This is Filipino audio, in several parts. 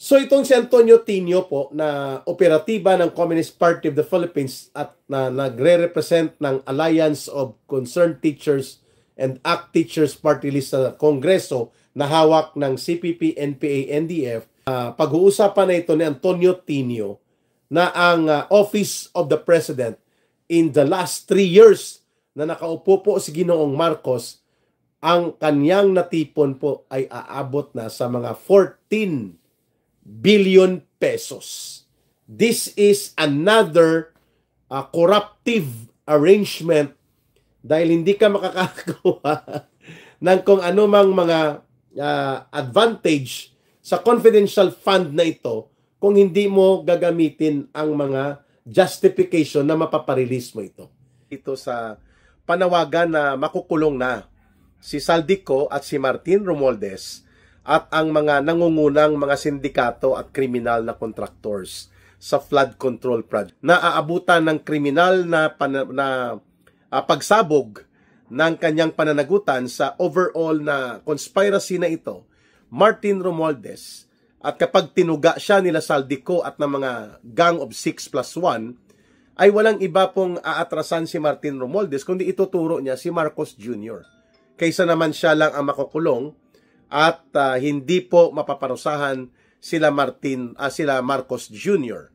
So itong si Antonio Tinio po na operatiba ng Communist Party of the Philippines at na nagre-represent ng Alliance of Concerned Teachers and ACT Teachers Party List sa Kongreso na hawak ng CPP, NPA, NDF. Pag-uusapan na ito ni Antonio Tinio na ang Office of the President in the last 3 years na nakaupo po si Ginoong Marcos, ang kanyang natipon po ay aabot na sa mga 14 billion pesos. This is another corruptive arrangement dahil hindi ka makakakuha ng kung anumang mga advantage sa confidential fund na ito kung hindi mo gagamitin ang mga justification na mapaparelease mo ito. Ito sa panawagan na makukulong na si Saldico at si Martin Romualdez at ang mga nangungunang mga sindikato at kriminal na contractors sa flood control project na aabutan ng kriminal na pagsabog ng kanyang pananagutan sa overall na conspiracy na ito, Martin Romualdez. At kapag tinuga siya nila Saldico at ng mga gang of 6+1, ay walang iba pong aatrasan si Martin Romualdez kundi ituturo niya si Marcos Jr. Kaysa naman siya lang ang makukulong at hindi po mapaparusahan sila Marcos Jr.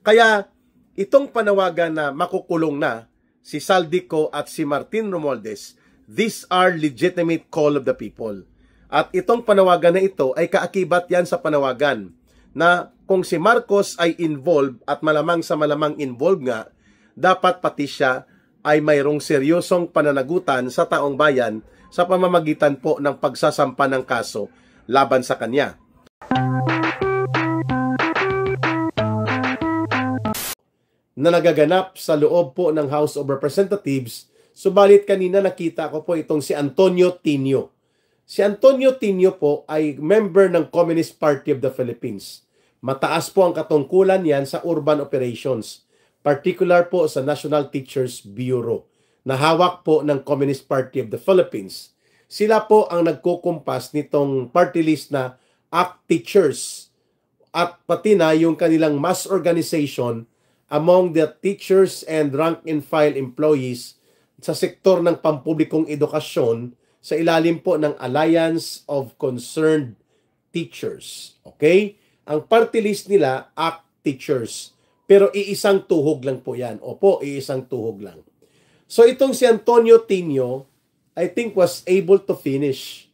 Kaya itong panawagan na makukulong na si Saldico at si Martin Romualdez, these are legitimate call of the people. At itong panawagan na ito ay kaakibat yan sa panawagan na kung si Marcos ay involved at malamang sa malamang involved nga, dapat pati siya ay mayroong seryosong pananagutan sa taong bayan sa pamamagitan po ng pagsasampa ng kaso laban sa kanya. Na nagaganap sa loob po ng House of Representatives, subalit kanina nakita ko po itong si Antonio Tinio. Si Antonio Tinio po ay member ng Communist Party of the Philippines. Mataas po ang katungkulan yan sa urban operations, particular po sa National Teachers Bureau, na hawak po ng Communist Party of the Philippines. Sila po ang nagkukumpas nitong party list na ACT Teachers at pati na yung kanilang mass organization among the teachers and rank-and-file employees sa sektor ng pampublikong edukasyon sa ilalim po ng Alliance of Concerned Teachers. Okay? Ang party list nila, ACT Teachers. Pero iisang tuhog lang po yan. Opo, iisang tuhog lang. So itong si Antonio Tinio, I think was able to finish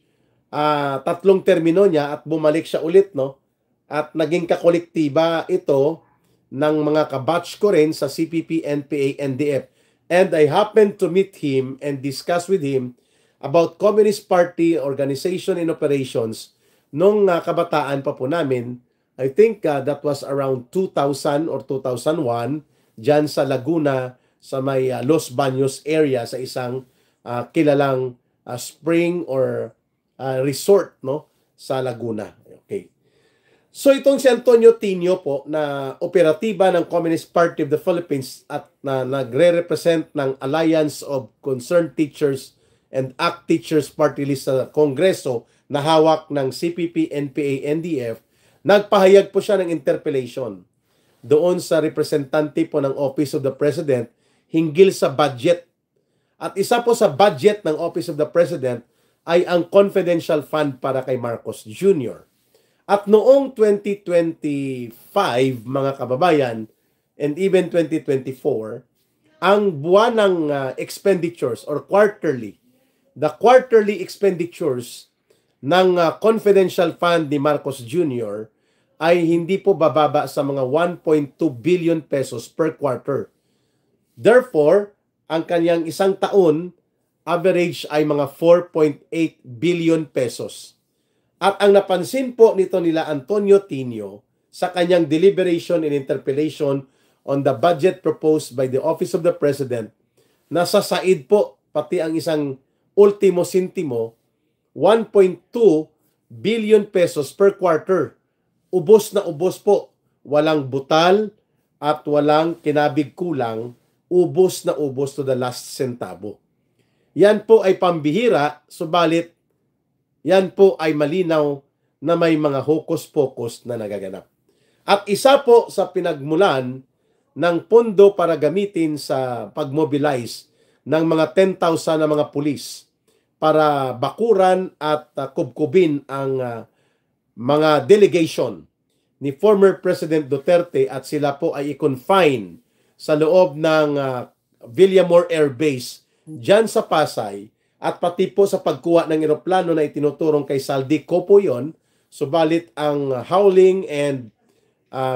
3 termino niya at bumalik siya ulit, no? At naging kakolektiba ito ng mga kabatch ko rin sa CPP, NPA, NDF. And I happened to meet him and discuss with him about Communist Party organization and operations nung kabataan pa po namin. I think that was around 2000 or 2001 dyan sa Laguna, sa may Los Baños area, sa isang kilalang spring or resort, no, sa Laguna. Okay. So itong si Antonio Tinio po na operatiba ng Communist Party of the Philippines at na nagre-represent ng Alliance of Concerned Teachers and ACT Teachers Party List sa Kongreso na hawak ng CPP, NPA, NDF, nagpahayag po siya ng interpellation doon sa representante po ng Office of the President hinggil sa budget. At isa po sa budget ng Office of the President ay ang confidential fund para kay Marcos Jr. At noong 2025, mga kababayan, and even 2024, ang buwanang expenditures or the quarterly expenditures ng confidential fund ni Marcos Jr. ay hindi po bababa sa mga 1.2 billion pesos per quarter. Therefore, ang kanyang isang taon, average ay mga 4.8 billion pesos. At ang napansin po nito nila Antonio Tinio sa kanyang deliberation and interpellation on the budget proposed by the Office of the President, nasa said po pati ang isang ultimo sintimo, 1.2 billion pesos per quarter. Ubos na ubos po. Walang butal at walang kinabig kulang. Ubos na ubos to the last centavo. Yan po ay pambihira, subalit yan po ay malinaw na may mga hokus-pokus na nagaganap. At isa po sa pinagmulan ng pondo para gamitin sa pag-mobilize ng mga 10,000 na mga pulis para bakuran at kubkubin ang mga delegation ni former President Duterte at sila po ay i-confine sa loob ng Villamor Air Base dyan sa Pasay at pati po sa pagkuha ng eroplano na itinuturong kay Saldico po yun. Subalit ang hauling and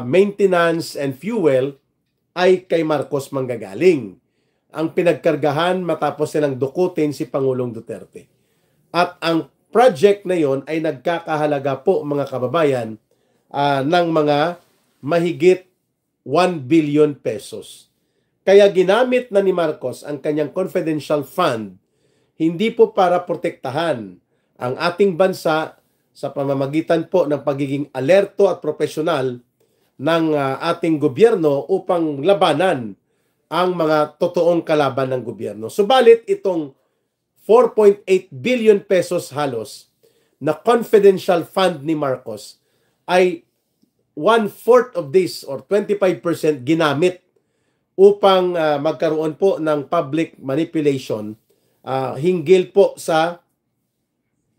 maintenance and fuel ay kay Marcos manggagaling. Ang pinagkargahan matapos silang dukutin si Pangulong Duterte. At ang project na yon ay nagkakahalaga po mga kababayan ng mga mahigit 1 billion pesos. Kaya ginamit na ni Marcos ang kanyang confidential fund hindi po para protektahan ang ating bansa sa pamamagitan po ng pagiging alerto at profesional ng ating gobyerno upang labanan ang mga totoong kalaban ng gobyerno. Subalit itong 4.8 billion pesos halos na confidential fund ni Marcos ay 1/4 of this or 25% ginamit upang magkaroon po ng public manipulation hinggil po sa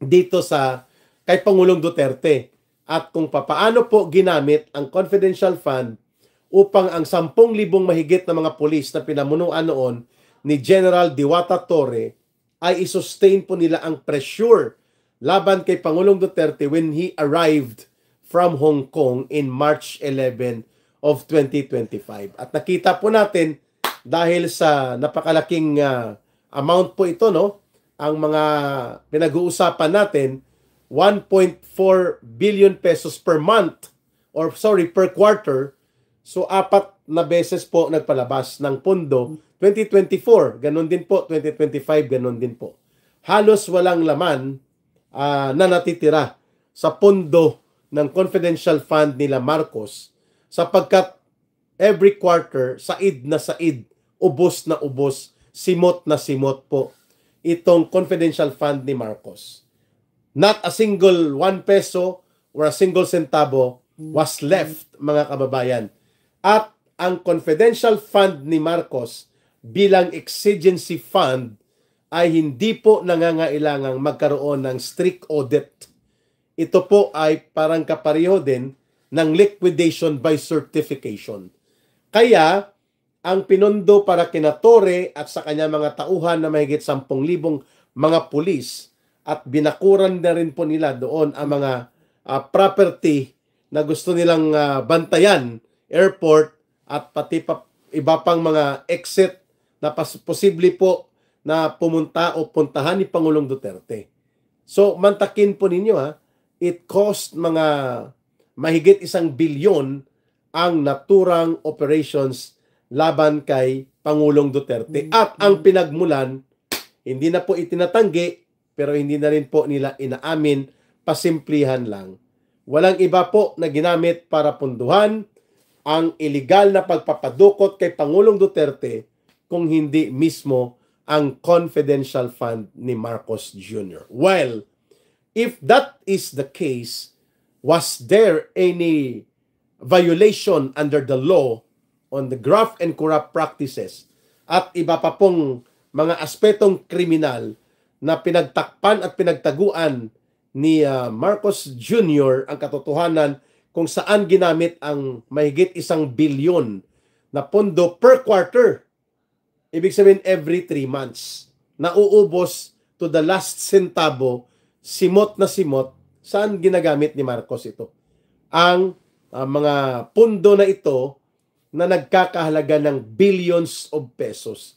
dito sa kay Pangulong Duterte at kung papaano po ginamit ang confidential fund upang ang 10,000 mahigit na mga pulis na pinamunuan noon ni General Diwata Torre ay isustain po nila ang pressure laban kay Pangulong Duterte when he arrived from Hong Kong in March 11 of 2025. At nakita po natin dahil sa napakalaking amount po ito, no? Ang mga pinag-uusapan natin 1.4 billion pesos per month or per quarter. So 4 na beses po nagpalabas ng pondo. 2024, ganun din po. 2025, ganun din po. Halos walang laman na natitira sa pondo ng confidential fund nila Marcos sapagkat every quarter, said na said, ubos na ubos, simot na simot po itong confidential fund ni Marcos. Not a single 1 peso or a single centavo was left, mga kababayan. At ang confidential fund ni Marcos bilang exigency fund ay hindi po nangangailangang magkaroon ng strict audit. Ito po ay parang kapareho din ng liquidation by certification. Kaya, ang pinundo para kina Torre at sa kanya mga tauhan na mahigit 10,000 mga pulis at binakuran na rin po nila doon ang mga property na gusto nilang bantayan, airport at pati iba pang mga exit na posible po na pumunta o puntahan ni Pangulong Duterte. So, mantakin po ninyo it cost mga mahigit 1 bilyon ang naturang operations laban kay Pangulong Duterte. At ang pinagmulan, hindi na po itinatanggi, pero hindi na rin po nila inaamin, pasimplihan lang. Walang iba po na ginamit para punduhan ang illegal na pagpapadukot kay Pangulong Duterte kung hindi mismo ang confidential fund ni Marcos Jr. Well, if that is the case, was there any violation under the law on the graft and corrupt practices at iba pa pong mga aspetong kriminal na pinagtakpan at pinagtaguan ni Marcos Jr. ang katotohanan kung saan ginamit ang mahigit 1 bilyon na pondo per quarter. Ibig sabihin every 3 months. Nauubos to the last centavo, simot na simot, saan ginagamit ni Marcos ito? Ang mga pondo na ito na nagkakahalaga ng billions of pesos.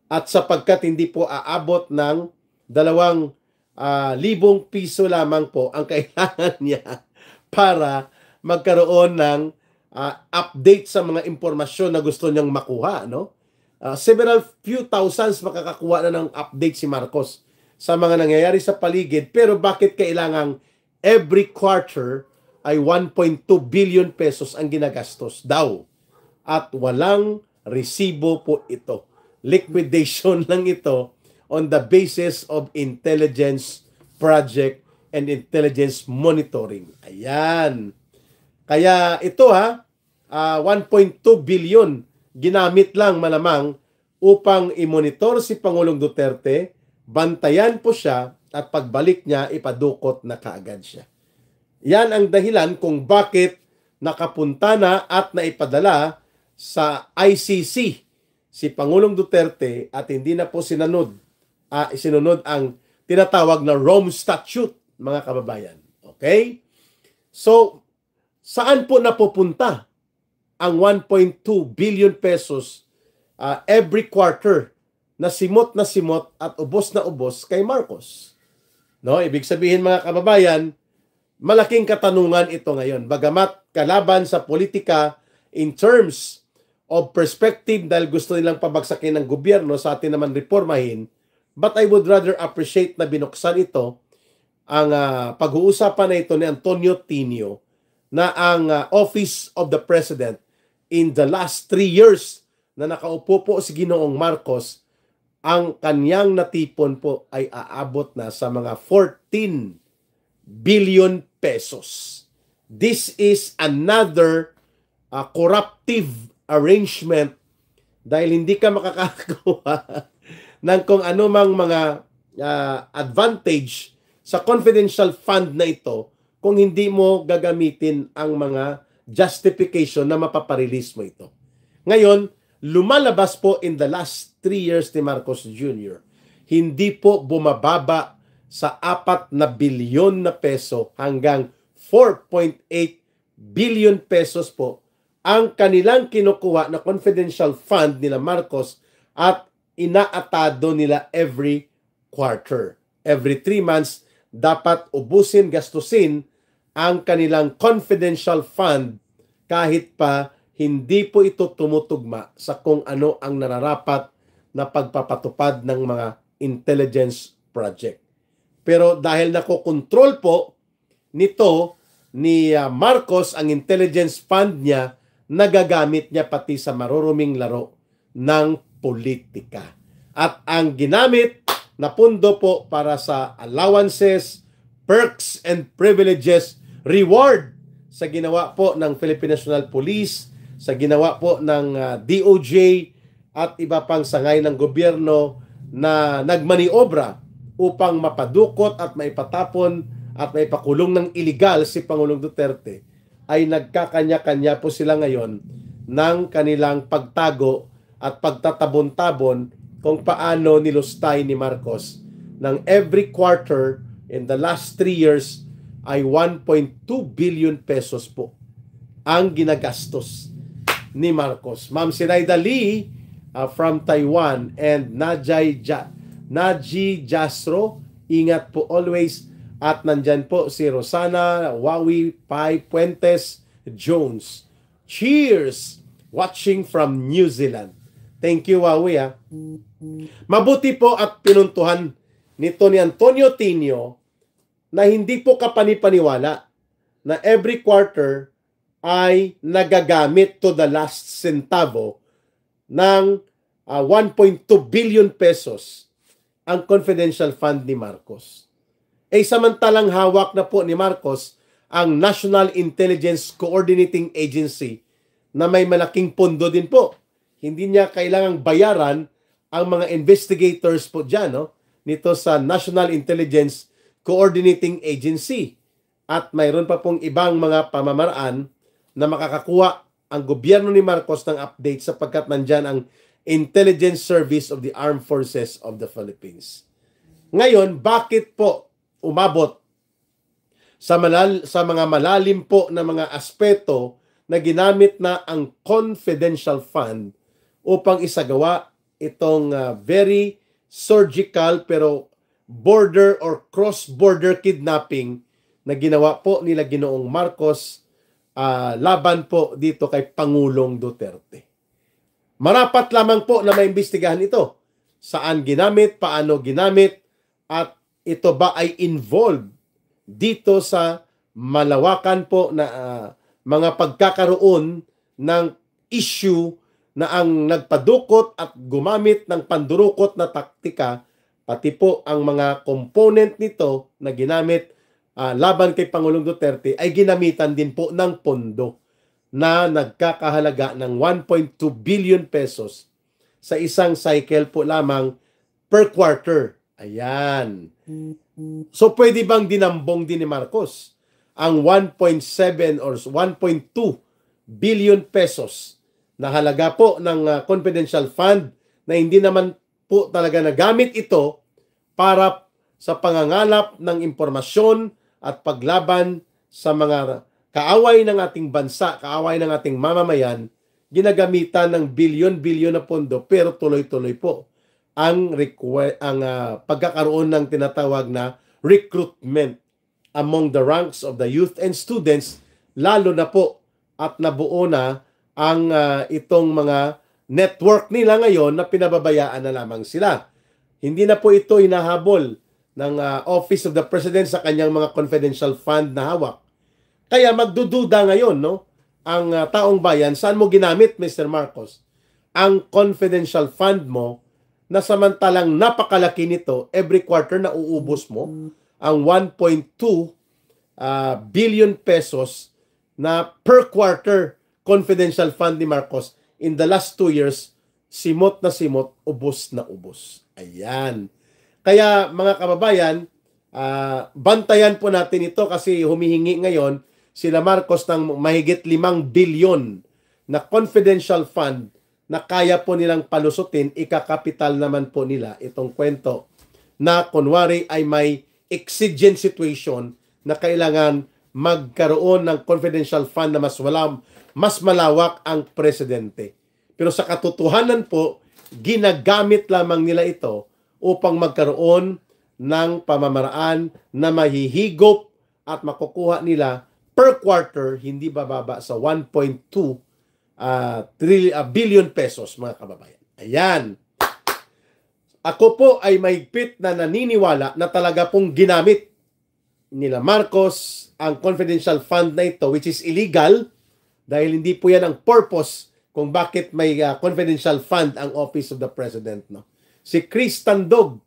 At sapagkat hindi po aabot ng 2,000 piso lamang po ang kailangan niya para magkaroon ng update sa mga impormasyon na gusto niyang makuha, no? Several few thousands makakakuha na ng update si Marcos sa mga nangyayari sa paligid, pero bakit kailangang every quarter ay 1.2 billion pesos ang ginagastos daw? At walang resibo po ito. Liquidation lang ito on the basis of intelligence project and intelligence monitoring. Ayan. Kaya ito 1.2 billion ginamit lang malamang upang i-monitor si Pangulong Duterte, bantayan po siya at pagbalik niya ipadukot na kaagad siya. Yan ang dahilan kung bakit nakapunta na at naipadala sa ICC si Pangulong Duterte at hindi na po sinunod ang tinatawag na Rome Statute, mga kababayan. Okay? So, saan po napupunta ang 1.2 billion pesos every quarter na simot at ubos na ubos kay Marcos? No, ibig sabihin mga kababayan, malaking katanungan ito ngayon. Bagamat kalaban sa politika in terms of perspective dahil gusto nilang pabagsakin ng gobyerno, sa atin naman reformahin, but I would rather appreciate na binuksan ito, ang pag-uusapan na ito ni Antonio Tinio, na ang Office of the President in the last 3 years na nakaupo po si Ginoong Marcos, ang kanyang natipon po ay aabot na sa mga 14 billion pesos. This is another corruptive arrangement dahil hindi ka makakakuha ng kung anumang mga advantage sa confidential fund na ito kung hindi mo gagamitin ang mga justification na mapaparelease mo ito. Ngayon, lumalabas po in the last 3 years ni Marcos Jr., hindi po bumababa sa 4 na bilyon na peso hanggang 4.8 billion pesos po ang kanilang kinukuha na confidential fund nila Marcos at inaatado nila every quarter. Every 3 months, dapat ubusin, gastusin ang kanilang confidential fund kahit pa hindi po ito tumutugma sa kung ano ang nararapat na pagpapatupad ng mga intelligence project. Pero dahil nakokontrol po nito ni Marcos ang intelligence fund niya, nagagamit niya pati sa maruruming laro ng politika. At ang ginamit na pundo po para sa allowances, perks and privileges, reward sa ginawa po ng Philippine National Police, sa ginawa po ng DOJ at iba pang sangay ng gobyerno na nagmaniobra upang mapadukot at maipatapon at maipakulong ng iligal si Pangulong Duterte, ay nagkakanya-kanya po sila ngayon ng kanilang pagtago at pagtatabon-tabon kung paano nilustay ni Marcos ng every quarter in the last 3 years ay 1.2 billion pesos po ang ginagastos ni Marcos. Ma'am Sinaida Lee from Taiwan and Naji Jasro, ingat po always. At nandyan po si Rosana Wawi Pai Puentes Jones. Cheers! Watching from New Zealand. Thank you, Wawi. Mabuti po at pinuntuhan nito ni Antonio Tinio na hindi po kapanipaniwala na every quarter ay nagagamit to the last centavo ng 1.2 billion pesos ang confidential fund ni Marcos. Samantalang hawak na po ni Marcos ang National Intelligence Coordinating Agency na may malaking pondo din po. Hindi niya kailangang bayaran ang mga investigators po dyan, nito sa National Intelligence Coordinating Agency. At mayroon pa pong ibang mga pamamaraan na makakakuha ang gobyerno ni Marcos ng update sapagkat nandyan ang Intelligence Service of the Armed Forces of the Philippines. Ngayon, bakit po umabot sa mga malalim po na mga aspeto na ginamit na ang confidential fund upang isagawa itong very surgical pero border or cross-border kidnapping na ginawa po nila Ginoong Marcos laban po dito kay Pangulong Duterte. Marapat lamang po na maimbestigahan ito. Saan ginamit, paano ginamit, at ito ba ay involved dito sa malawakan po na mga pagkakaroon ng issue na ang nagpadukot at gumamit ng pandurukot na taktika, pati po ang mga component nito na ginamit laban kay Pangulong Duterte ay ginamitan din po ng pondo na nagkakahalaga ng 1.2 billion pesos sa isang cycle po lamang per quarter. Ayan. So pwede bang dinambong din ni Marcos ang 1.7 or 1.2 billion pesos na halaga po ng confidential fund na hindi naman po talaga nagamit ito para sa pangangalap ng impormasyon at paglaban sa mga kaaway ng ating bansa, kaaway ng ating mamamayan, ginagamitan ng bilyon-bilyon na pondo pero tuloy-tuloy po ang pagkakaroon ng tinatawag na recruitment among the ranks of the youth and students, lalo na po at nabuo na ang itong mga network nila ngayon na pinababayaan na lamang sila. Hindi na po ito hinahabol ng Office of the President sa kanyang mga confidential fund na hawak. Kaya magdududa ngayon, no, ang taong bayan, saan mo ginamit, Mr. Marcos, ang confidential fund mo na samantalang napakalaki nito, every quarter na uubos mo ang 1.2 billion pesos na per quarter confidential fund ni Marcos. In the last 2 years, simot na simot, ubos na ubos. Ayan. Kaya mga kababayan, bantayan po natin ito kasi humihingi ngayon sila Marcos ng mahigit 5 billion na confidential fund na kaya po nilang palusutin, ikakapital naman po nila itong kwento na kunwari ay may exigent situation na kailangan magkaroon ng confidential fund na mas malawak ang presidente. Pero sa katotohanan po, ginagamit lamang nila ito upang magkaroon ng pamamaraan na mahihigop at makukuha nila per quarter, hindi bababa sa 1.2 billion pesos, mga kababayan. Ayan. Ako po ay mahigpit na naniniwala na talaga pong ginamit nila Marcos ang confidential fund na ito, which is illegal dahil hindi po yan ang purpose kung bakit may confidential fund ang Office of the President. No? Si Chris Tandog,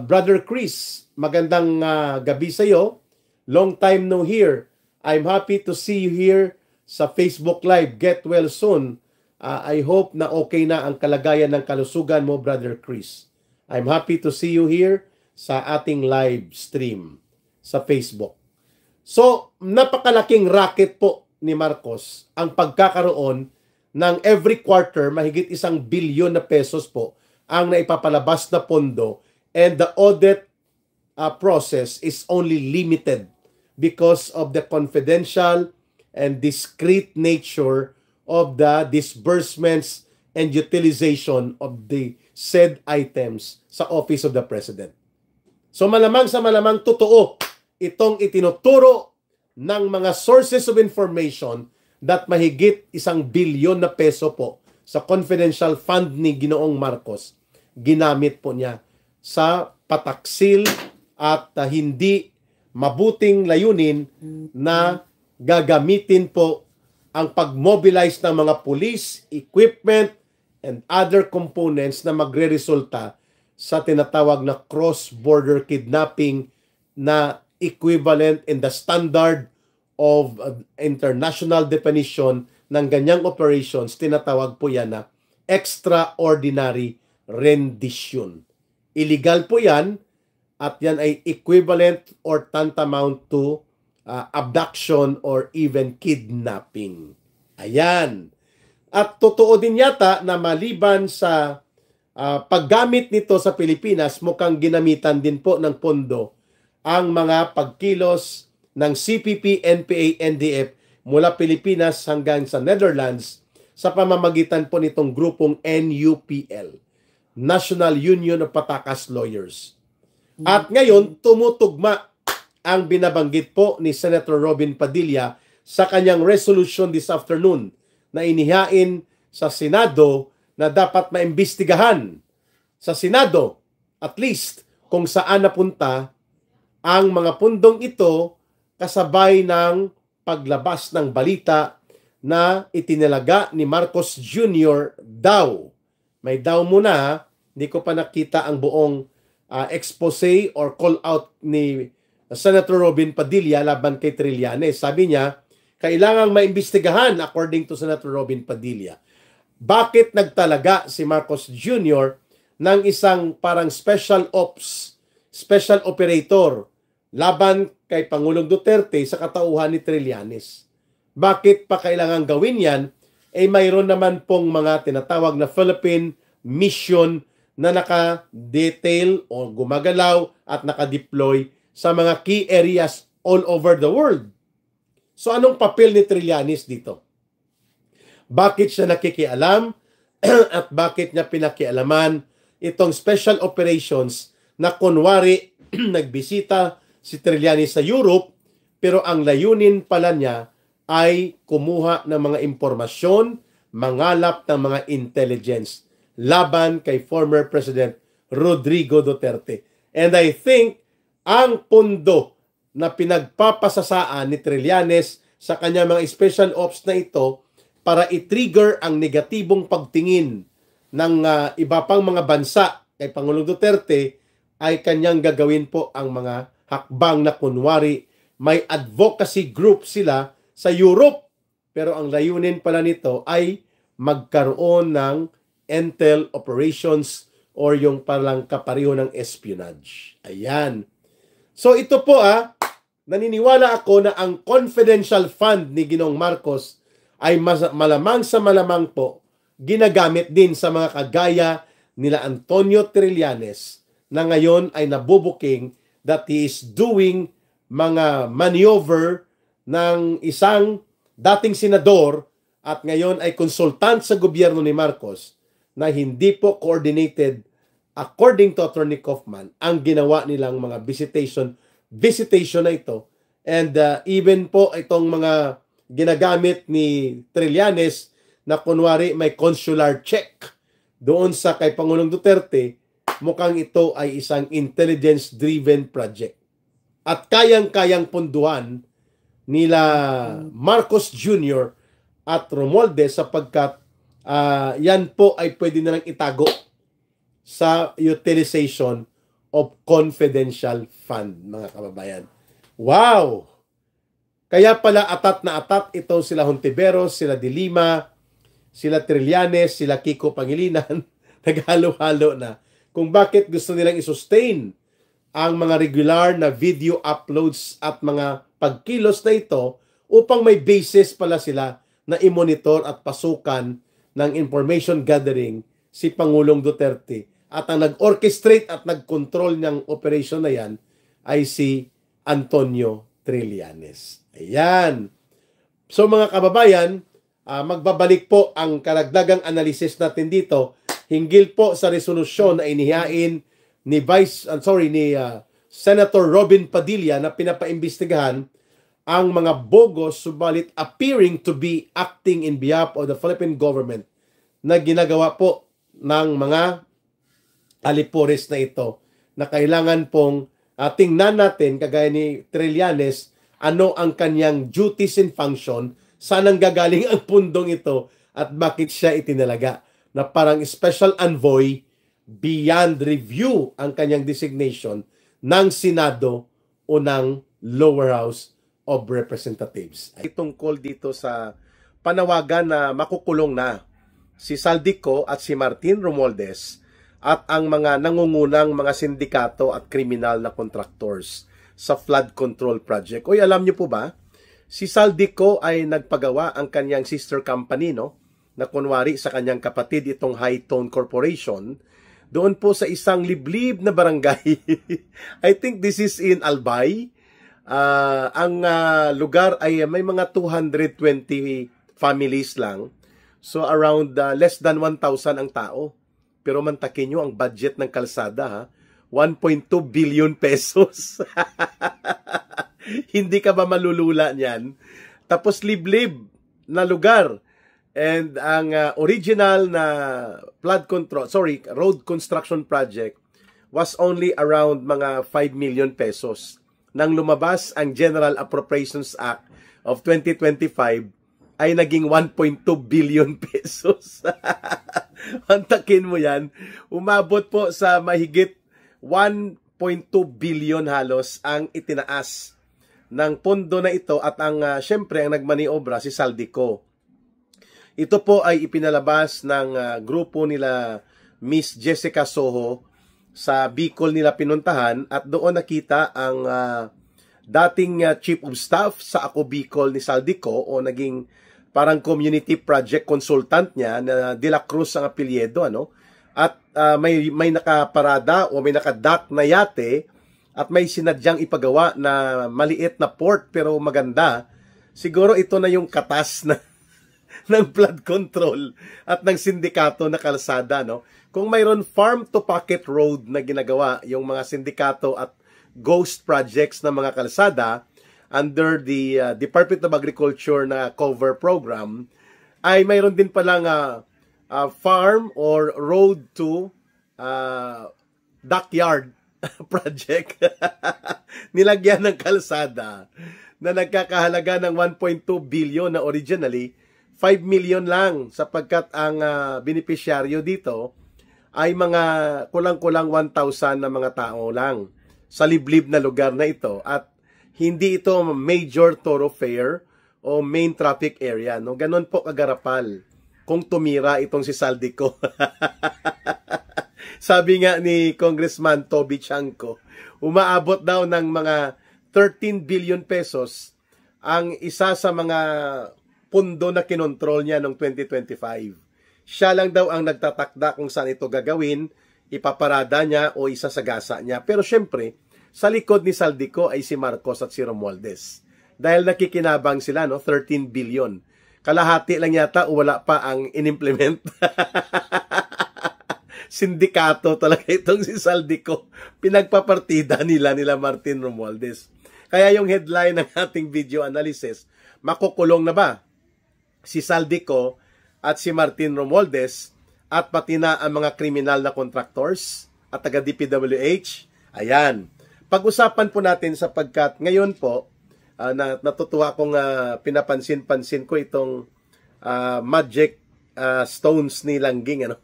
Brother Chris, magandang gabi sa iyo. Long time no hear. I'm happy to see you here sa Facebook Live. Get well soon. I hope na okay na ang kalagayan ng kalusugan mo, Brother Chris. I'm happy to see you here sa ating live stream sa Facebook. So, napakalaking racket po ni Marcos ang pagkakaroon ng every quarter mahigit 1 billion na pesos po ang naipapalabas na pondo, and the audit process is only limited because of the confidential and discreet nature of the disbursements and utilization of the said items sa Office of the President. So malamang sa malamang totoo itong itinuturo ng mga sources of information that mahigit 1 billion na peso po sa confidential fund ni Ginoong Marcos, ginamit po niya sa pataksil at hindi mabuting layunin na gagamitin po ang pag-mobilize ng mga police, equipment, and other components na magre-resulta sa tinatawag na cross-border kidnapping na equivalent in the standard of international definition ng ganyang operations. Tinatawag po yan na extraordinary rendition. Illegal po yan at yan ay equivalent or tantamount to abduction or even kidnapping. Ayan. At totoo din yata na maliban sa paggamit nito sa Pilipinas, mukhang ginamitan din po ng pondo ang mga pagkilos ng CPP, NPA, NDF mula Pilipinas hanggang sa Netherlands sa pamamagitan po nitong grupong NUPL, National Union of Patakas Lawyers. At ngayon, tumutugma ang binabanggit po ni Senator Robin Padilla sa kanyang resolution this afternoon na inihain sa Senado na dapat maimbestigahan sa Senado at least kung saan napunta ang mga pundong ito kasabay ng paglabas ng balita na itinalaga ni Marcos Jr. daw. May daw muna, hindi ko pa nakita ang buong expose or call out ni Senator Robin Padilla laban kay Trillanes. Sabi niya, kailangang maimbestigahan according to Senator Robin Padilla. Bakit nagtalaga si Marcos Jr. ng isang parang special operator laban kay Pangulong Duterte sa katauhan ni Trillanes? Bakit pa kailangan gawin yan? Mayroon naman pong mga tinatawag na Philippine mission na naka-detail o gumagalaw at naka-deploy sa mga key areas all over the world. So anong papel ni Trillanes dito? Bakit siya nakikialam at bakit niya pinakialaman itong special operations na kunwari nagbisita si Trillanes sa Europe pero ang layunin pala niya ay kumuha ng mga impormasyon, mangalap ng mga intelligence laban kay former President Rodrigo Duterte. And I think ang pundo na pinagpapasasaan ni Trillanes sa kanya mga special ops na ito para i-trigger ang negatibong pagtingin ng iba pang mga bansa kay Pangulong Duterte ay kanyang gagawin po ang mga hakbang na kunwari may advocacy group sila sa Europe. Pero ang layunin pala nito ay magkaroon ng intel operations or yung parang kapariho ng espionage. Ayan. So ito po naniniwala ako na ang confidential fund ni Ginoong Marcos ay malamang sa malamang po ginagamit din sa mga kagaya nila Antonio Trillanes na ngayon ay nabubuking that he is doing mga maneuver ng isang dating senador at ngayon ay consultant sa gobyerno ni Marcos na hindi po coordinated according to Attorney Kaufman ang ginawa nilang mga visitation na ito. And even po itong mga ginagamit ni Trillanes na kunwari may consular check doon sa kay Pangulong Duterte, mukhang ito ay isang intelligence-driven project. At kayang-kayang punduhan nila Marcos Jr. at Romualdez sapagkat yan po ay pwede na lang itago sa utilization of confidential fund, mga kababayan. Wow! Kaya pala atat na atat itong sila Hontiveros, sila De Lima, sila Trillanes, sila Kiko Pangilinan, naghalo-halo na kung bakit gusto nilang i-sustain ang mga regular na video uploads at mga pagkilos na ito upang may basis pala sila na i-monitor at pasukan ng information gathering si Pangulong Duterte. At ang nag-orchestrate at nag-control ng operation na yan ay si Antonio Trillanes. Ayan. So mga kababayan, magbabalik po ang karagdagang analysis natin dito hinggil po sa resolusyon na inihain ni Senator Robin Padilla na pinapaimbestigahan ang mga bogus subalit appearing to be acting in behalf of the Philippine government na ginagawa po ng mga alipores na ito na kailangan pong tingnan natin kagaya ni Trillanes ano ang kanyang duties and function, saan ang gagaling ang pundong ito at bakit siya itinalaga na parang special envoy beyond review ang kanyang designation ng Senado o ng Lower House of Representatives. Ay tungkol dito sa panawagan na makukulong na si Saldico at si Martin Romualdez at ang mga nangungunang mga sindikato at kriminal na contractors sa flood control project. Oy, alam niyo po ba, si Saldico ay nagpagawa ang kanyang sister company, na kunwari sa kanyang kapatid itong High Tone Corporation, doon po sa isang liblib na barangay. I think this is in Albay. Ang lugar ay may mga 220 families lang. So around less than 1,000 ang tao. Pero mantakin nyo ang budget ng kalsada, 1.2 billion pesos. Hindi ka ba malulula niyan? Tapos liblib na lugar. And ang original na road construction project was only around mga 5 million pesos. Nang lumabas ang General Appropriations Act of 2025 ay naging 1.2 billion pesos. Antakin mo yan. Umabot po sa mahigit 1 billion halos ang itinaas ng pondo na ito at ang syempre ang nagmaniobra si Saldico. Ito po ay ipinalabas ng grupo nila Miss Jessica Soho sa Bicol nila pinuntahan at doon nakita ang dating Chief of Staff sa Ako Bicol ni Saldico o naging parang community project consultant niya na De La Cruz ang apelyido, ano? At may nakaparada o may nakadock na yate at may sinadyang ipagawa na maliit na port pero maganda. Siguro ito na yung katas na ng flood control at ng sindikato na kalsada, no? Kung mayroon farm to pocket road na ginagawa yung mga sindikato at ghost projects ng mga kalsada under the Department of Agriculture na cover program, ay mayroon din palang farm or road to backyard project. Nilagyan ng kalsada na nagkakahalaga ng 1.2 billion na originally 5 million lang sapagkat ang beneficiaryo dito ay mga kulang-kulang 1,000 na mga tao lang sa liblib na lugar na ito at hindi ito major thoroughfare o main traffic area. No? Ganon po kagarapal kung tumira itong si Saldico. Sabi nga ni Congressman Toby Chanco, umaabot daw ng mga 13 billion pesos ang isa sa mga pundo na kinontrol niya noong 2025. Siya lang daw ang nagtatakda kung saan ito gagawin, ipaparada niya o isasagasa niya. Pero syempre, sa likod ni Saldico ay si Marcos at si Romualdez. Dahil nakikinabang sila, no? 13 billion. Kalahati lang yata o wala pa ang inimplement. Sindikato talaga itong si Saldico. Pinagpapartida nila Martin Romualdez. Kaya yung headline ng ating video analysis, makukulong na ba si Saldico at si Martin Romualdez at pati na ang mga kriminal na contractors at taga DPWH? Ayan. Pag-usapan po natin sapagkat ngayon po, natutuwa akong pinapansin-pansin ko itong magic stones ni Langging. Ano?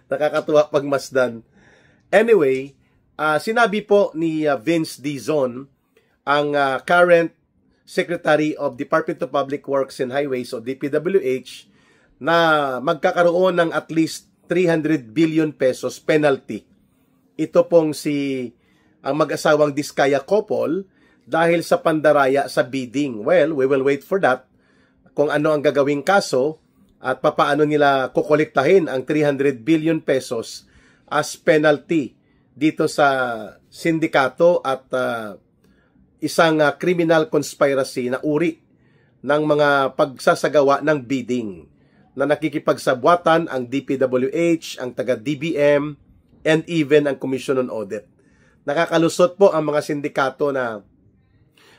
Nakakatuwa pagmasdan. Anyway, sinabi po ni Vince Dizon, ang current Secretary of Department of Public Works and Highways o DPWH, na magkakaroon ng at least 300 billion pesos penalty. Ito pong ang mag-asawang Diskaya couple dahil sa pandaraya sa bidding. Well, we will wait for that. Kung ano ang gagawing kaso at papaano nila kukolektahin ang 300 billion pesos as penalty dito sa sindikato at isang criminal conspiracy na uri ng mga pagsasagawa ng bidding na nakikipagsabwatan ang DPWH, ang taga-DBM, and even ang Commission on Audit. Nakakalusot po ang mga sindikato na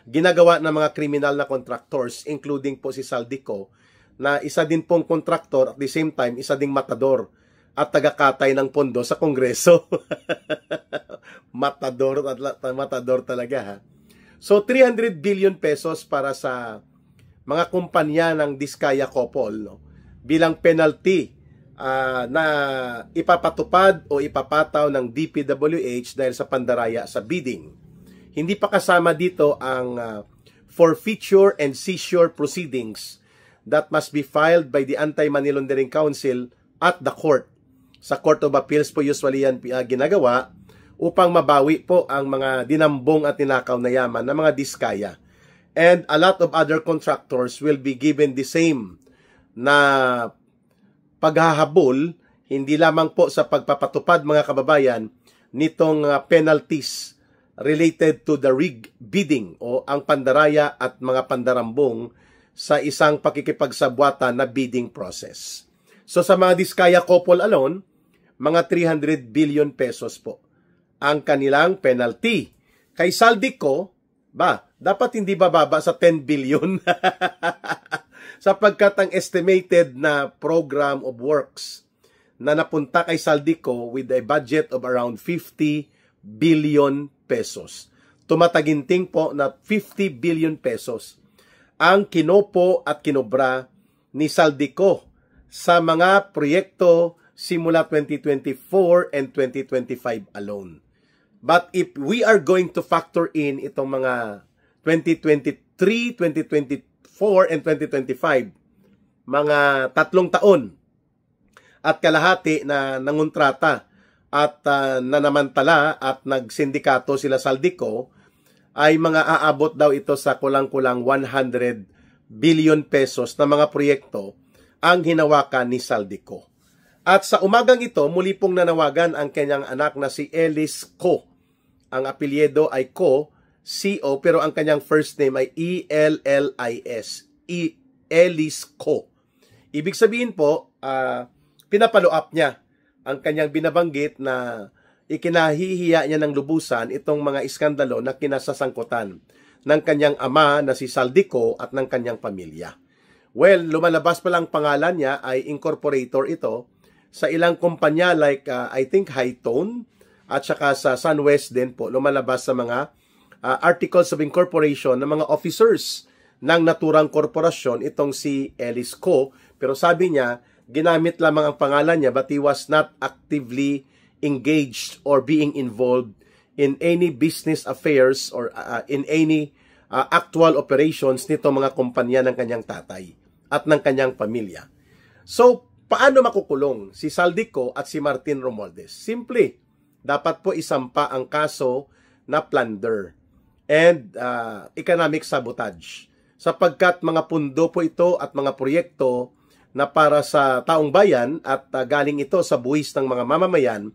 ginagawa ng mga criminal na contractors, including po si Saldico, na isa din pong contractor at the same time, isa ding matador at taga-katay ng pondo sa Kongreso. Matador talaga, ha? So, 300 billion pesos para sa mga kumpanya ng Diskaya couple, no? Bilang penalty na ipapatupad o ipapataw ng DPWH dahil sa pandaraya sa bidding. Hindi pa kasama dito ang forfeiture and seizure proceedings that must be filed by the Anti-Money Laundering Council at the court. Sa Court of Appeals po usually yan ginagawa upang mabawi po ang mga dinambong at tinakaw na yaman ng mga Diskaya. And a lot of other contractors will be given the same na paghahabol, hindi lamang po sa pagpapatupad mga kababayan nitong penalties related to the rig bidding o ang pandaraya at mga pandarambong sa isang pakikipagsabwatan na bidding process. So sa mga Diskaya couple alone, mga 300 billion pesos po ang kanilang penalty. Kay Saldico, dapat hindi bababa sa 10 billion. Sapagkat ang estimated na program of works na napunta kay Saldico with a budget of around 50 billion pesos. Tumataginting po na 50 billion pesos ang kinopo at kinobra ni Saldico sa mga proyekto simula 2024 and 2025 alone. But if we are going to factor in itong mga 2023, 2024, and 2025, mga 3 taon at kalahati na nangontrata at nanamantala at nagsindikato sila Saldico, ay mga aabot daw ito sa kulang-kulang 100 billion pesos na mga proyekto ang hinawakan ni Saldico. At sa umagang ito, muli pong nanawagan ang kanyang anak na si Ellis Co. Ang apelyido ay Co, C-O, pero ang kanyang first name ay E-L-L-I-S. Ellis Co. Ibig sabihin po, pinapalo up niya ang kanyang binabanggit na ikinahihiya niya ng lubusan itong mga iskandalo na kinasasangkutan ng kanyang ama na si Saldico at ng kanyang pamilya. Well, lumalabas pa lang pangalan niya ay incorporator ito sa ilang kumpanya like I think High Tone at saka sa SunWest din po lumalabas sa mga articles of incorporation ng mga officers ng naturang korporasyon itong si Ellis Co. Pero sabi niya, ginamit lamang ang pangalan niya but he was not actively engaged or being involved in any business affairs or in any actual operations nito mga kumpanya ng kanyang tatay at ng kanyang pamilya. So, paano makukulong si Saldico at si Martin Romualdez? Simple, dapat po isampa ang kaso na plunder and economic sabotage sapagkat mga pundo po ito at mga proyekto na para sa taong bayan at galing ito sa buwis ng mga mamamayan.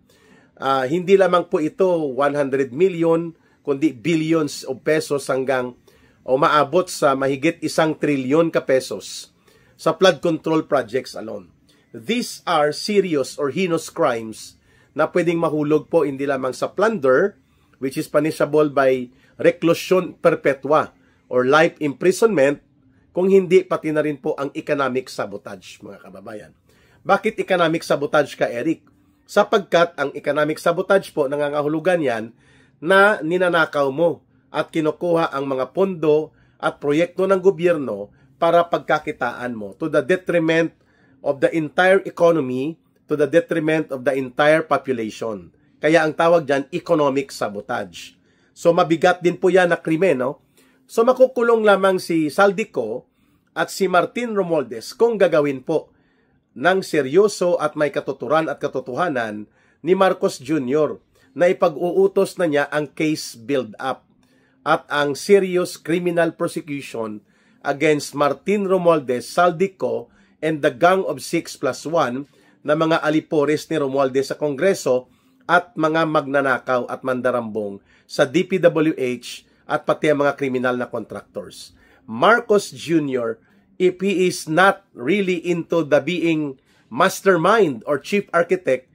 Hindi lamang po ito 100 million, kundi billions of pesos hanggang maabot sa mahigit 1 trilyon ka pesos sa flood control projects alone. These are serious or heinous crimes na pwedeng mahulog po hindi lamang sa plunder, which is punishable by reclusion perpetua or life imprisonment, kung hindi pati na rin po ang economic sabotage, mga kababayan. Bakit economic sabotage ka, Eric? Sapagkat ang economic sabotage po, nangangahulugan yan na ninanakaw mo at kinukuha ang mga pondo at proyekto ng gobyerno para pagkakitaan mo to the detriment of the entire economy, to the detriment of the entire population. Kaya ang tawag dyan, economic sabotage. So mabigat din po yan na krimen, no? So makukulong lamang si Saldico at si Martin Romualdez kung gagawin po ng seryoso at may katuturan at katotohanan ni Marcos Jr. na ipag-uutos na niya ang case build-up at ang serious criminal prosecution against Martin Romualdez, Saldico, and the gang of 6+1 na mga alipores ni Romualdez sa Kongreso at mga magnanakaw at mandarambong sa DPWH at pati ang mga kriminal na contractors. Marcos Jr., if he is not really into the being mastermind or chief architect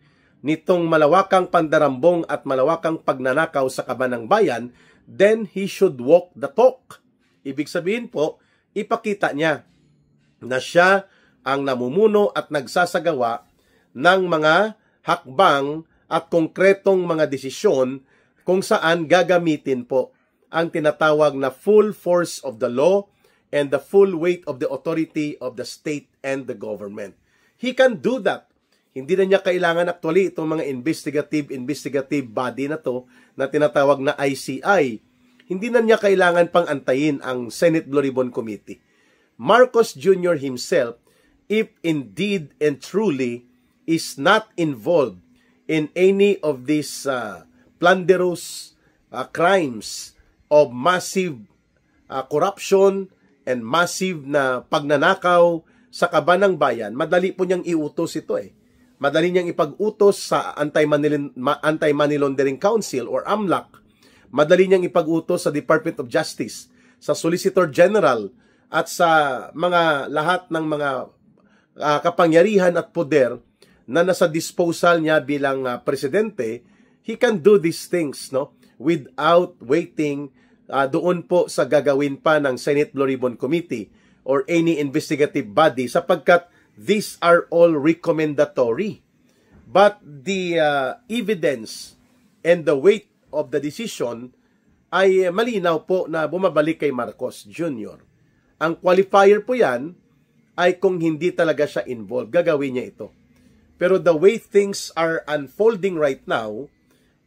nitong malawakang pandarambong at malawakang pagnanakaw sa kaban ng bayan, then he should walk the talk. Ibig sabihin po, ipakita niya na siya ang namumuno at nagsasagawa ng mga hakbang at konkretong mga desisyon kung saan gagamitin po ang tinatawag na full force of the law and the full weight of the authority of the state and the government. He can do that. Hindi na niya kailangan actually itong mga investigative body na to na tinatawag na ICI. Hindi na niya kailangan pang antayin ang Senate Blue Ribbon Committee. Marcos Jr. himself, if indeed and truly is not involved in any of these plunderous crimes of massive corruption and massive na pagnanakaw sa kaban ng bayan, madali po niyang iutos ito eh. Madali niyang ipag-utos sa Anti-Money Laundering Council or AMLAC. Madali niyang ipag-utos sa Department of Justice, sa Solicitor General at sa mga lahat ng mga kapangyarihan at poder na nasa disposal niya bilang presidente. He can do these things, no, without waiting doon po sa gagawin pa ng Senate Blue Ribbon Committee or any investigative body sapagkat these are all recommendatory. But the evidence and the weight of the decision ay malinaw po na bumabalik kay Marcos Jr. Ang qualifier po yan ay kung hindi talaga siya involved, gagawin niya ito. Pero the way things are unfolding right now,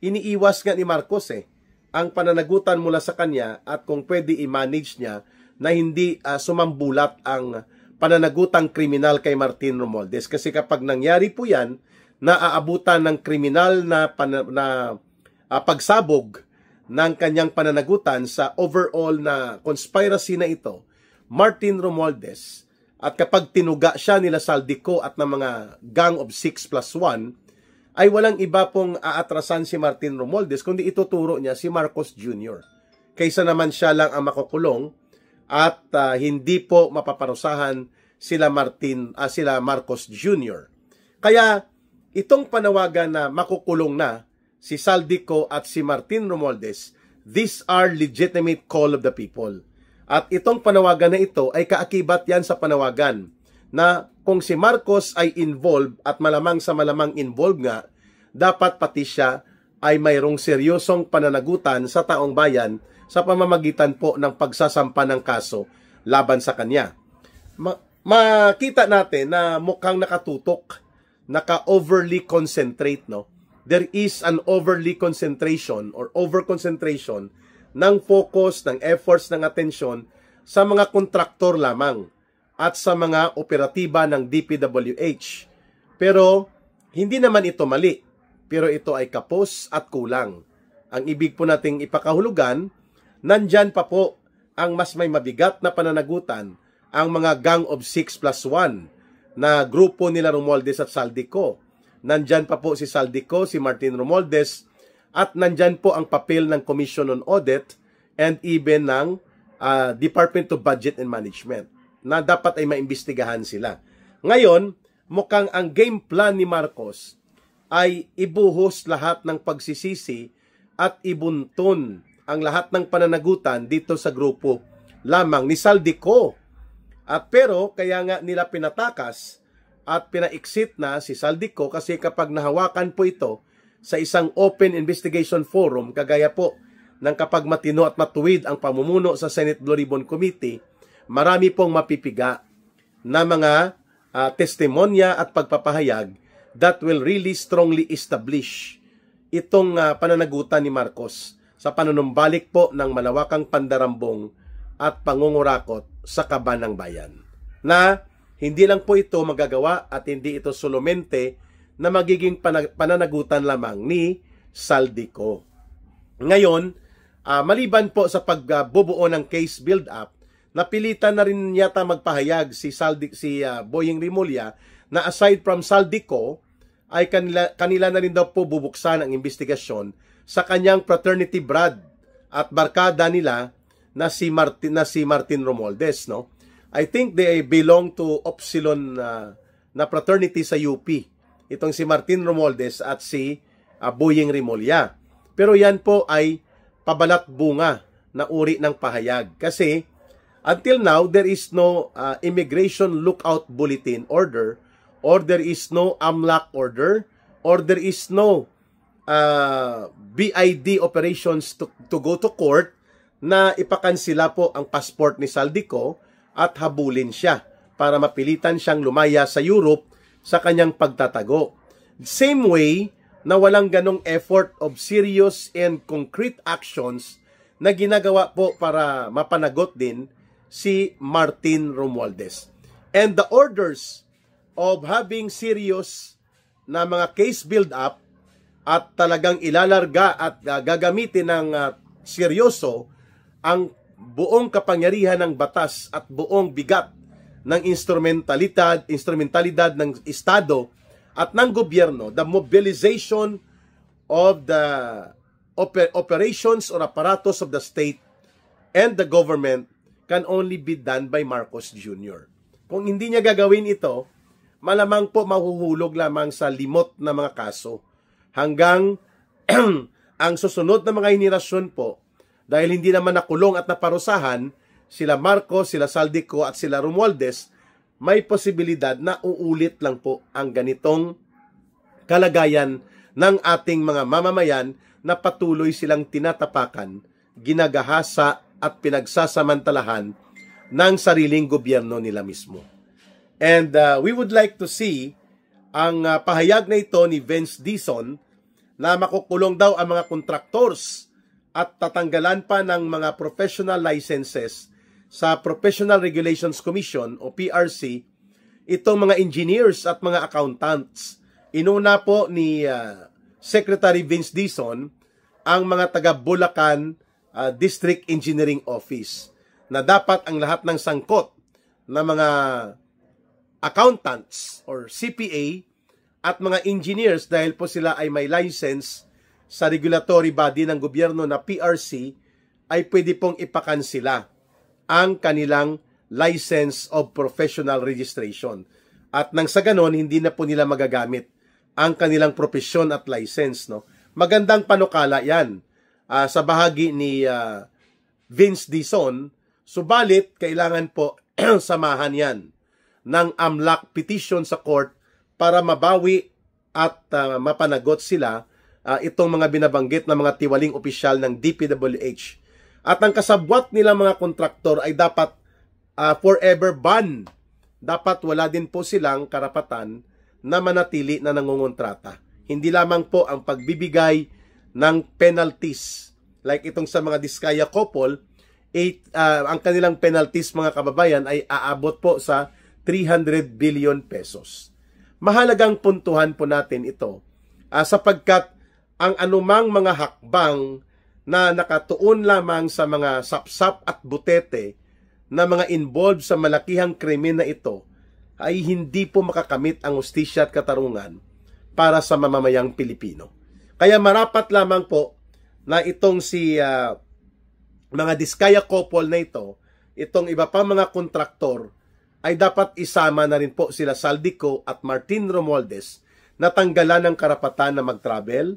iniiwas nga ni Marcos ang pananagutan mula sa kanya at kung pwede i-manage niya na hindi sumambulat ang pananagutang kriminal kay Martin Romualdez. Kasi kapag nangyari po yan, naaabutan ng kriminal na pagsabog ng kanyang pananagutan sa overall na conspiracy na ito, Martin Romualdez, at kapag tinuga siya nila Saldico at ng mga gang of 6+1, ay walang iba pong aatrasan si Martin Romualdez kundi ituturo niya si Marcos Jr. Kaysa naman siya lang ang makukulong at hindi po mapaparusahan sila Marcos Jr. Kaya itong panawagan na makukulong na si Saldico at si Martin Romualdez, these are legitimate call of the people. At itong panawagan na ito ay kaakibat yan sa panawagan na kung si Marcos ay involved at malamang sa malamang involved nga, dapat pati siya ay mayroong seryosong pananagutan sa taong bayan sa pamamagitan po ng pagsasampa ng kaso laban sa kanya. Makita natin na mukhang nakatutok, naka-overly concentrate, no? There is an overly concentration or over-concentration ng focus, ng efforts, ng atensyon sa mga kontraktor lamang at sa mga operatiba ng DPWH. Pero hindi naman ito mali, pero ito ay kapos at kulang. Ang ibig po nating ipakahulugan, nandyan pa po ang mas may mabigat na pananagutan, ang mga gang of 6+1 na grupo nila Romualdez at Saldico. Nandyan pa po si Saldico, si Martin Romualdez, at nandyan po ang papel ng Commission on Audit and even ng Department of Budget and Management na dapat ay maimbestigahan sila. Ngayon, mukhang ang game plan ni Marcos ay ibuhos lahat ng pagsisisi at ibuntun ang lahat ng pananagutan dito sa grupo lamang ni Saldico. At pero kaya nga nila pinatakas at pinaiksit na si Saldico kasi kapag nahawakan po ito sa isang open investigation forum, kagaya po ng kapag matino at matuwid ang pamumuno sa Senate Blue Ribbon Committee, marami pong mapipiga na mga testimonya at pagpapahayag that will really strongly establish itong pananagutan ni Marcos sa panunumbalik po ng malawakang pandarambong at pangungurakot sa kaban ng bayan. Na hindi lang po ito magagawa at hindi ito solomente na magiging pananagutan lamang ni Saldico. Ngayon, maliban po sa pagbubuo ng case build-up, napilitan na rin yata magpahayag si Boying Rimulya na aside from Saldico, ay kanila na rin daw po bubuksan ang investigasyon sa kanyang fraternity brad at barkada nila na si Martin Romualdez, no? I think they belong to Upsilon na fraternity sa UP. Itong si Martin Romualdez at si Boying Rimulya. Pero yan po ay pabalat bunga na uri ng pahayag. Kasi until now, there is no immigration lookout bulletin order, or there is no AMLAC order, or there is no BID operations to go to court na ipakansila po ang passport ni Saldico at habulin siya para mapilitan siyang lumaya sa Europe sa kanyang pagtatago. Same way na walang ganong effort of serious and concrete actions na ginagawa po para mapanagot din si Martin Romualdez. And the orders of having serious na mga case build-up at talagang ilalarga at gagamitin ng seryoso ang buong kapangyarihan ng batas at buong bigat ng instrumentalidad ng Estado at ng gobyerno, the mobilization of the operations or apparatus of the state and the government can only be done by Marcos Jr. Kung hindi niya gagawin ito, malamang po mahuhulog lamang sa limot na mga kaso hanggang ang susunod na mga henerasyon po, dahil hindi naman nakulong at naparusahan sila Marcos, sila Saldico at sila Romualdez, may posibilidad na uulit lang po ang ganitong kalagayan ng ating mga mamamayan na patuloy silang tinatapakan, ginagahasa at pinagsasamantalahan ng sariling gobyerno nila mismo. And we would like to see ang pahayag na ito ni Vince Dizon na makukulong daw ang mga contractors at tatanggalan pa ng mga professional licenses sa Professional Regulations Commission o PRC itong mga engineers at mga accountants. Inuna po ni Secretary Vince Dizon ang mga taga Bulacan District Engineering Office na dapat ang lahat ng sangkot na mga accountants or CPA at mga engineers, dahil po sila ay may license sa regulatory body ng gobyerno na PRC, ay pwede pong ipakansila ang kanilang license of professional registration. At nang sa ganon, hindi na po nila magagamit ang kanilang profesyon at license. No? Magandang panukala yan sa bahagi ni Vince Dizon, subalit kailangan po samahan yan ng AMLAC petition sa court para mabawi at mapanagot sila itong mga binabanggit na mga tiwaling opisyal ng DPWH. At ang kasabwat nila mga kontraktor ay dapat forever ban. Dapat wala din po silang karapatan na manatili na nangungontrata. Hindi lamang po ang pagbibigay ng penalties. Like itong sa mga Diskaya couple, ang kanilang penalties mga kababayan ay aabot po sa 300 billion pesos. Mahalagang puntuhan po natin ito sapagkat ang anumang mga hakbang na nakatuon lamang sa mga sapsap at butete na mga involved sa malakihang krimen na ito ay hindi po makakamit ang hustisya at katarungan para sa mamamayang Pilipino. Kaya marapat lamang po na itong si mga Diskaya couple na ito, itong iba pa mga kontraktor, ay dapat isama na rin po sila Saldico at Martin Romualdez na tanggalan ng karapatan na mag-travel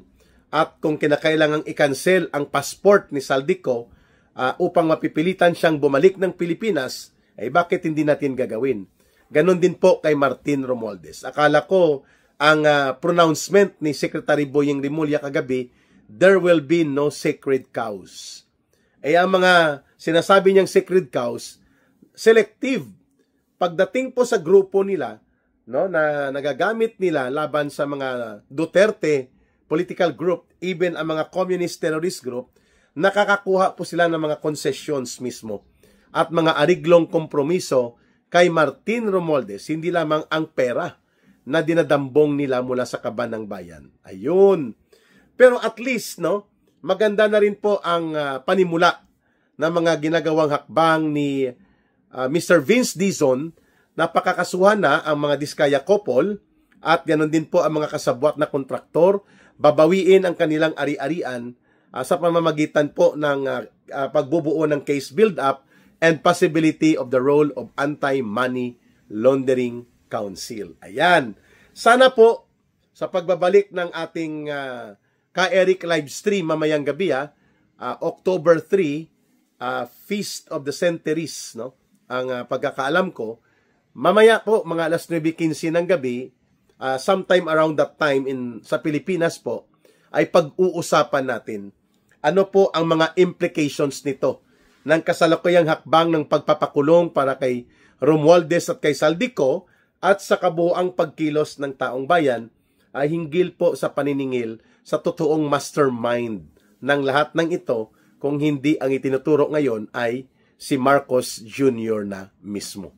at kung kinakailangang i-cancel ang passport ni Saldico upang mapipilitan siyang bumalik ng Pilipinas, ay bakit hindi natin gagawin? Ganon din po kay Martin Romualdez. Akala ko ang pronouncement ni Secretary Boyeng Rimulya kagabi, there will be no sacred cows. Ang mga sinasabi niyang sacred cows, selective. Pagdating po sa grupo nila, no, na nagagamit nila laban sa mga Duterte political group, even ang mga communist terrorist group, nakakakuha po sila ng mga concessions mismo at mga ariglong kompromiso kay Martin Romualdez, hindi lamang ang pera na dinadambong nila mula sa kaban ng bayan. Ayun. Pero at least, no, maganda na rin po ang panimula ng mga ginagawang hakbang ni Mr. Vince Dizon na pakakasuhan na ang mga Diskaya couple at ganoon din po ang mga kasabwat na kontraktor, babawiin ang kanilang ari-arian sa pamamagitan po ng pagbubuo ng case build-up and possibility of the role of Anti-Money Laundering Council. Ayan. Sana po sa pagbabalik ng ating Ka-Eric live stream mamayang gabi, October 3, Feast of the Centuries, no? Ang pagkakaalam ko, mamaya po mga alas 9:15 ng gabi, sometime around that time sa Pilipinas po, ay pag-uusapan natin ano po ang mga implications nito ng kasalukuyang hakbang ng pagpapakulong para kay Romualdez at kay Saldico at sa kabuoang pagkilos ng taong bayan ay hinggil po sa paniningil sa totoong mastermind ng lahat ng ito, kung hindi ang itinuturo ngayon ay si Marcos Jr. na mismo.